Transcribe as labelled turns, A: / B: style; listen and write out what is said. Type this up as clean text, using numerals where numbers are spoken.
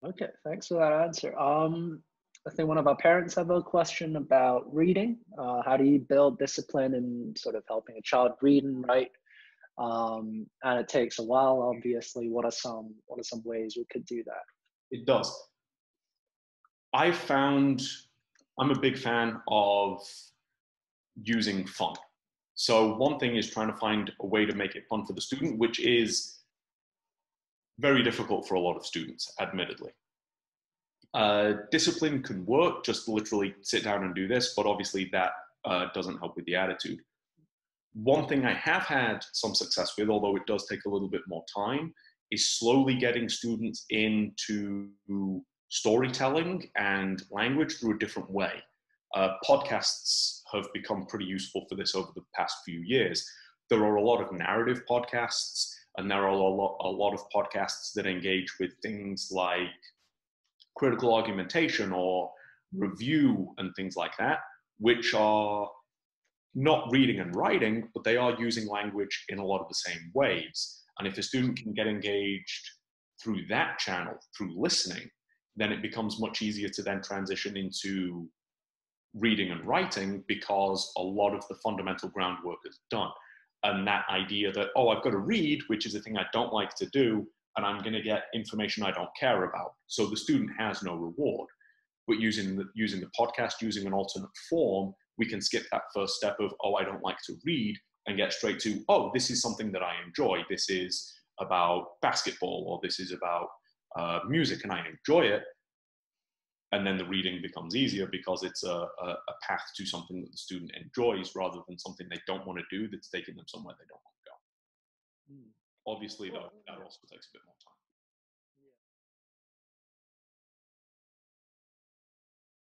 A: Okay, thanks for that answer. I think one of our parents have a question about reading. How do you build discipline in sort of helping a child read and write? And it takes a while, obviously. What are some ways we could do that?
B: It does. I found I'm a big fan of using fun. So one thing is trying to find a way to make it fun for the student, which is very difficult for a lot of students, admittedly. Discipline can work, just literally sit down and do this, but obviously that doesn't help with the attitude. One thing I have had some success with, although it does take a little bit more time, is slowly getting students into storytelling and language through a different way. Podcasts have become pretty useful for this over the past few years. There are a lot of narrative podcasts, and there are a lot of podcasts that engage with things like critical argumentation or review and things like that, which are not reading and writing, but they are using language in a lot of the same ways. And if a student can get engaged through that channel, through listening, then it becomes much easier to then transition into reading and writing because a lot of the fundamental groundwork is done. And that idea that, oh, I've got to read, which is a thing I don't like to do, and I'm going to get information I don't care about. So the student has no reward. But using the podcast, using an alternate form, we can skip that first step of, oh, I don't like to read, and get straight to, oh, this is something that I enjoy. This is about basketball, or this is about music, and I enjoy it. And then the reading becomes easier because it's a path to something that the student enjoys rather than something they don't want to do that's taking them somewhere they don't want to go.
A: Hmm.
B: Obviously, though,
A: Cool.
B: that also takes a bit more time.